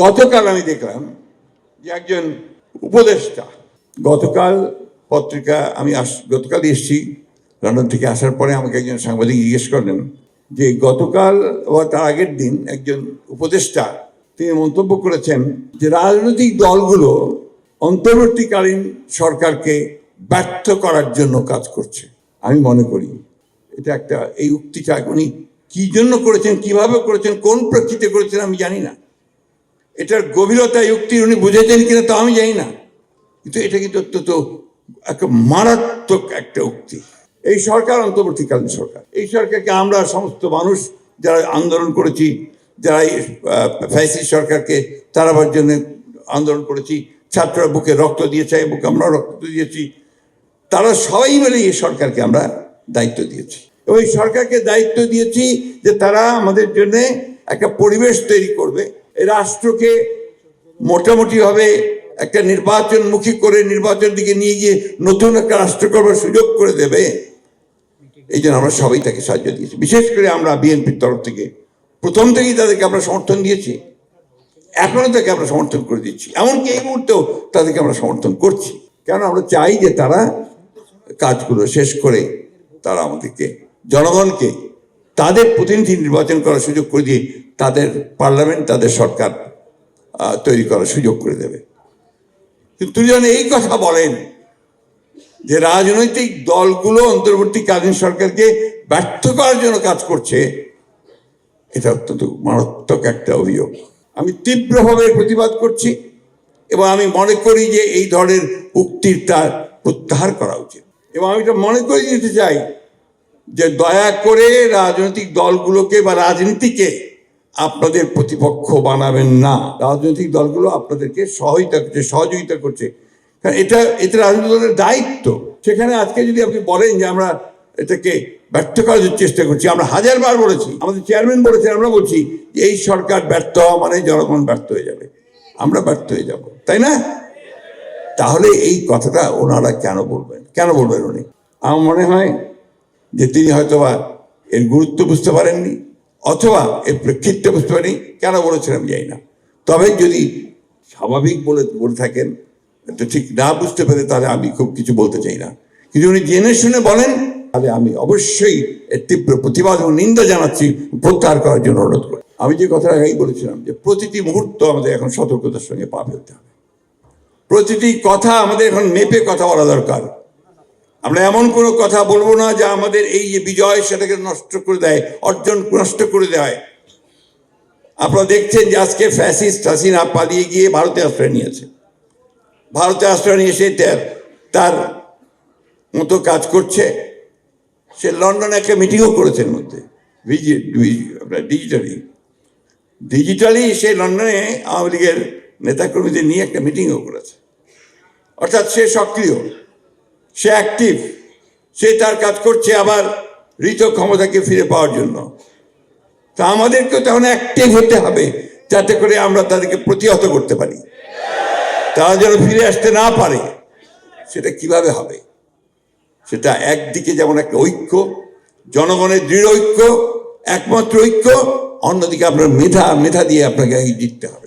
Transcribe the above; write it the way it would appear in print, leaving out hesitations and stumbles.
গতকাল আমি দেখলাম যে একজন উপদেষ্টা, গতকাল পত্রিকা আমি গতকালই এসেছি লন্ডন থেকে, আসার পরে আমাকে একজন সাংবাদিক জিজ্ঞেস করলেন যে গতকাল বা তার আগের দিন একজন উপদেষ্টা তিনি মন্তব্য করেছেন যে রাজনৈতিক দলগুলো অন্তর্বর্তীকালীন সরকারকে ব্যর্থ করার জন্য কাজ করছে। আমি মনে করি এটা একটা, এই উক্তিটা উনি কি জন্য করেছেন, কিভাবে করেছেন, কোন প্রেক্ষিতে করেছেন আমি জানি না। এটার গভীরতা উক্তি উনি বুঝেছেন কিনা তা আমি জানি না, কিন্তু এটা কিন্তু অত্যন্ত একটা মারাত্মক একটা উক্তি। এই সরকার অন্তর্বর্তীকালীন সরকার, এই সরকারকে আমরা সমস্ত মানুষ যারা আন্দোলন করেছি, যারা ফ্যাসিস্ট সরকারকে তাড়াবার জন্য আন্দোলন করেছি, ছাত্ররা বুকে রক্ত দিয়েছে, বুকে আমরা রক্ত দিয়েছি, তারা সবাই মিলে এই সরকারকে আমরা দায়িত্ব দিয়েছি। এবং এই সরকারকে দায়িত্ব দিয়েছি যে তারা আমাদের জন্য একটা পরিবেশ তৈরি করবে, এই রাষ্ট্রকে মোটামুটিভাবে একটা নির্বাচনমুখী করে নির্বাচনের দিকে নিয়ে গিয়ে নতুন একটা রাষ্ট্র করবার সুযোগ করে দেবে। এই জন্য আমরা সবাই তাকে সাহায্য দিয়েছি। বিশেষ করে আমরা বিএনপির তরফ থেকে প্রথম থেকেই তাদেরকে আমরা সমর্থন দিয়েছি, এখনো তাকে আমরা সমর্থন করে দিচ্ছি, এমনকি এই মুহূর্তেও তাদেরকে আমরা সমর্থন করছি। কেন আমরা চাই যে তারা কাজগুলো শেষ করে তারা আমাদেরকে, জনগণকে তাদের প্রতিনিধি নির্বাচন করার সুযোগ করে দিয়ে তাদের পার্লামেন্ট, তাদের সরকার তৈরি করার সুযোগ করে দেবে। কিন্তু যখন এই কথা বলেন যে রাজনৈতিক দলগুলো অন্তর্বর্তীকালীন সরকারকে ব্যর্থ করার জন্য কাজ করছে, এটা অত্যন্ত মারাত্মক একটা অভিযোগ। আমি তীব্রভাবে প্রতিবাদ করছি এবং আমি মনে করি যে এই ধরনের উক্তিটা প্রত্যাহার করা উচিত। এবং আমি এটা মনে করে দিতে চাই যে দয়া করে রাজনৈতিক দলগুলোকে বা রাজনীতিকে আপনাদের প্রতিপক্ষ বানাবেন না। রাজনৈতিক দলগুলো আপনাদেরকে সহযোগিতা করছে, কারণ এটা রাজনৈতিক দলের দায়িত্ব। সেখানে আজকে যদি আপনি বলেন যে আমরা এটাকে ব্যর্থ করার চেষ্টা করছি, আমরা হাজারবার বলেছি, আমাদের চেয়ারম্যান বলেছেন, আমরা বলছি যে এই সরকার ব্যর্থ হওয়া মানে জনগণ ব্যর্থ হয়ে যাবে, আমরা ব্যর্থ হয়ে যাব, তাই না? তাহলে এই কথাটা ওনারা কেন বলবেন উনি? আমার মনে হয় যে তিনি হয়তোবা এর গুরুত্ব বুঝতে পারেননি, অথবা এর প্রেক্ষিতটা বুঝতে পারেনি। কেন বলেছেন আমি জানি না। তবে যদি স্বাভাবিক বলে থাকেন, এটা ঠিক না বুঝতে পেরে, তাহলে আমি খুব কিছু বলতে চাই না। কিন্তু উনি জেনে শুনে বলেন, তাহলে আমি অবশ্যই এর তীব্র প্রতিবাদ এবং নিন্দা জানাচ্ছি, প্রত্যাহার করার জন্য অনুরোধ করি। আমি যে কথাটা আগেই বলেছিলাম যে প্রতিটি মুহূর্ত আমাদের এখন সতর্কতার সঙ্গে পা ফেলতে হবে। প্রতিটি কথা আমাদের এখন মেপে কথা বলা দরকার। আমরা এমন কোনো কথা বলবো না যা আমাদের এই যে বিজয় সেটাকে নষ্ট করে দেয়, অর্জন নষ্ট করে দেয়। আপনারা দেখছেন যে আজকে ফ্যাসিস্ট হাসিনা পালিয়ে গিয়ে ভারতে আশ্রয় নিয়েছে। ভারতে আশ্রয় নিয়ে সে তার মতো কাজ করছে। সে লন্ডনে একটা মিটিংও করেছেন মধ্যে ডিজিটালি সে লন্ডনে আওয়ামী লীগের নেতাকর্মীদের নিয়ে একটা মিটিংও করেছে। অর্থাৎ সে সক্রিয়, সে অ্যাক্টিভ, সে তার কাজ করছে আবার ঋত ক্ষমতাকে ফিরে পাওয়ার জন্য। তা আমাদেরকেও তখন অ্যাক্টিভ হতে হবে, যাতে করে আমরা তাদেরকে প্রতিহত করতে পারি। তারা যেন ফিরে আসতে না পারে। সেটা কিভাবে হবে? সেটা একদিকে যেমন একটা ঐক্য, জনগণের দৃঢ় ঐক্য, একমাত্র ঐক্য, অন্যদিকে আপনার মেধা দিয়ে আপনাকে জিততে হবে।